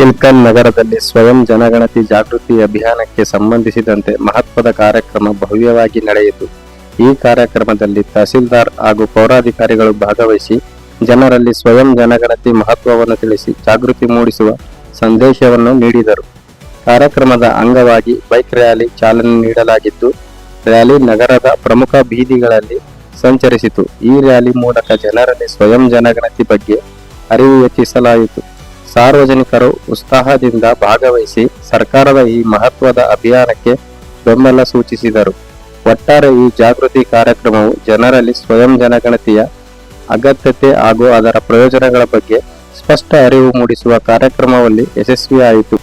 ಇಲ್ಕಲ್ ನಗರದಲ್ಲಿ ಸ್ವಯಂ ಜನಗಣತಿ ಜಾಗೃತಿ ಅಭಿಯಾನಕ್ಕೆ ಸಂಬಂಧಿಸಿದಂತೆ ಮಹತ್ವದ ಕಾರ್ಯಕ್ರಮ ಭವ್ಯವಾಗಿ ನಡೆಯಿತು. ಈ ಕಾರ್ಯಕ್ರಮದಲ್ಲಿ ತಹಸೀಲ್ದಾರ್ ಹಾಗೂ ಪೌರಾಧಿಕಾರಿಗಳು ಭಾಗವಹಿಸಿ ಜನರಲ್ಲಿ ಸ್ವಯಂ ಜನಗಣತಿ ಮಹತ್ವವನ್ನು ತಿಳಿಸಿ ಜಾಗೃತಿ ಮೂಡಿಸುವ ಸಂದೇಶವನ್ನು ನೀಡಿದರು. ಕಾರ್ಯಕ್ರಮದ ಅಂಗವಾಗಿ ಬೈಕ್ ರ್ಯಾಲಿ ಚಾಲನೆ ನೀಡಲಾಗಿದ್ದು, ರ್ಯಾಲಿ ನಗರದ ಪ್ರಮುಖ ಬೀದಿಗಳಲ್ಲಿ ಸಂಚರಿಸಿತು. ಈ ರ್ಯಾಲಿ ಮೂಲಕ ಜನರಲ್ಲಿ ಸ್ವಯಂ ಜನಗಣತಿ ಬಗ್ಗೆ ಅರಿವು ಹೆಚ್ಚಿಸಲಾಯಿತು. ಸಾರ್ವಜನಿಕರು ಉತ್ಸಾಹದಿಂದ ಭಾಗವಹಿಸಿ ಸರ್ಕಾರದ ಈ ಮಹತ್ವದ ಅಭಿಯಾನಕ್ಕೆ ಬೆಂಬಲ ಸೂಚಿಸಿದರು. ಒಟ್ಟಾರೆ ಈ ಜಾಗೃತಿ ಕಾರ್ಯಕ್ರಮವು ಜನರಲ್ಲಿ ಸ್ವಯಂ ಜನಗಣತಿಯ ಅಗತ್ಯತೆ ಹಾಗೂ ಅದರ ಪ್ರಯೋಜನಗಳ ಬಗ್ಗೆ ಸ್ಪಷ್ಟ ಅರಿವು ಮೂಡಿಸುವ ಕಾರ್ಯಕ್ರಮದಲ್ಲಿ ಯಶಸ್ವಿಯಾಯಿತು.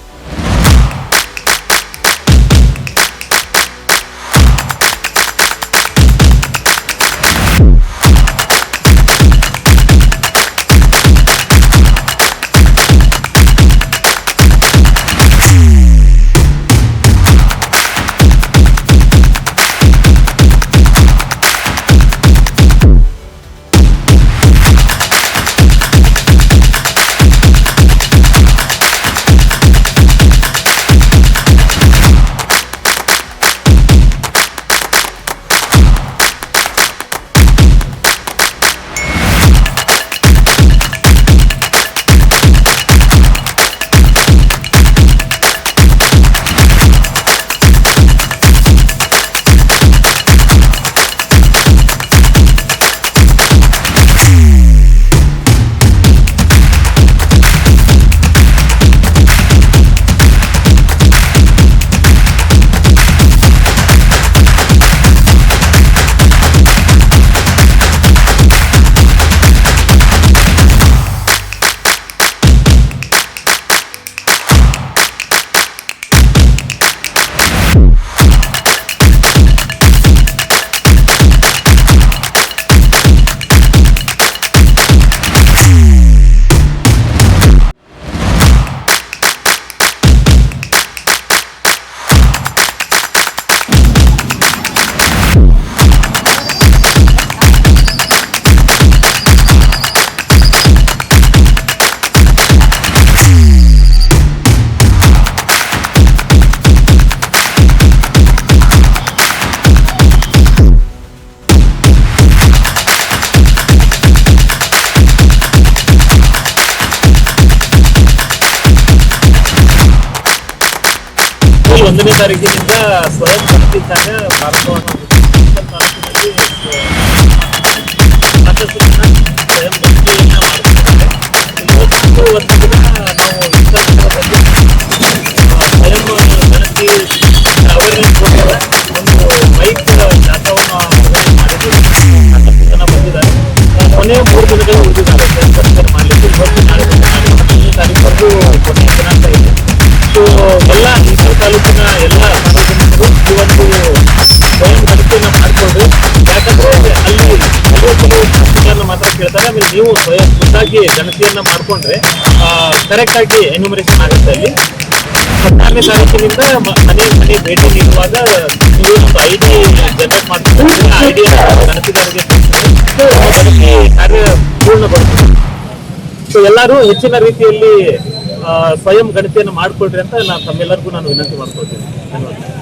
ಒಂದನೇ ತಾರೀಕಿನಿಂದ ಸ್ವಯಂ ಗಣತಿ ಕಾರ್ಯ ಪ್ರಾರಂಭವನ್ನು ತಾಲೂಕಿನಲ್ಲಿ ಸಾಕಷ್ಟು ಜನ ಸ್ವಯಂ ಗಣತಿಯನ್ನು ಮಾಡುತ್ತಿದ್ದಾರೆ. ಇವತ್ತು ಒಂದು ದಿನ ನಾವು ಬಗ್ಗೆ ಸ್ವಯಂ ಗಣತಿ ಅವೇರ್ನೆಸ್ ಕೊಡುವ ಒಂದು ಬೈಕ್ ಜಾಥವನ್ನು ಮಾಡಿದ್ದು ಸಾಕಷ್ಟು ಜನ ಬಂದಿದ್ದಾರೆ. ಕೊನೆಯ 3 ದಿನಗಳು ಉಳಿದಿದ್ದಾರೆ ಸ್ವಯಂ ಗಣತಿ ಮಾಡಲಿಕ್ಕೆ. ಇವತ್ತು ನಾಳೆ 11ನೇ ತಾರೀಕು ಕೊನೆಯ ದಿನಾಂಕ ಇದೆ. ಎಲ್ಲ ಇಲ್ಕಲ್ ತಾಲೂಕಿನ ಎಲ್ಲ ಸಾರ್ವಜನಿಕರು ಇವತ್ತು ಸ್ವಯಂ ಗಣತಿಯನ್ನು ಮಾಡಿಕೊಂಡ್ರೆ, ಯಾಕಂದ್ರೆ ಅಲ್ಲಿ ಕೆಲವು ಮಾತ್ರ ಕೇಳ್ತಾರೆ. ಆಮೇಲೆ ನೀವು ಸ್ವಯಂ ಖುದ್ದಾಗಿ ಗಣತಿಯನ್ನ ಮಾಡ್ಕೊಂಡ್ರೆ ಕರೆಕ್ಟ್ ಆಗಿ ಎನ್ಯುಮರೇಷನ್ ಆಗುತ್ತೆ. ಅಲ್ಲಿ 14ನೇ ತಾರೀಕಿನಿಂದ ಮನೆ ಭೇಟಿ ನೀಡುವಾಗ ನೀವು ಒಂದು ID ಜನರೇಟ್ ಮಾಡ್ಕೊಂಡ್ರೆ ID ಗಣತಿಗಾರರಿಗೆ ಗಣತಿ ಕಾರ್ಯ ಪೂರ್ಣಗೊಳ್ಳುತ್ತದೆ. ಸೊ ಎಲ್ಲರೂ ಹೆಚ್ಚಿನ ರೀತಿಯಲ್ಲಿ ಸ್ವಯಂ ಗಣತಿಯನ್ನು ಮಾಡಿಕೊಡ್ರಿ ಅಂತ ನಾನು ತಮ್ಮೆಲ್ಲರಿಗೂ ವಿನಂತಿ ಮಾಡ್ಕೊಳ್ತೀನಿ. ಧನ್ಯವಾದ.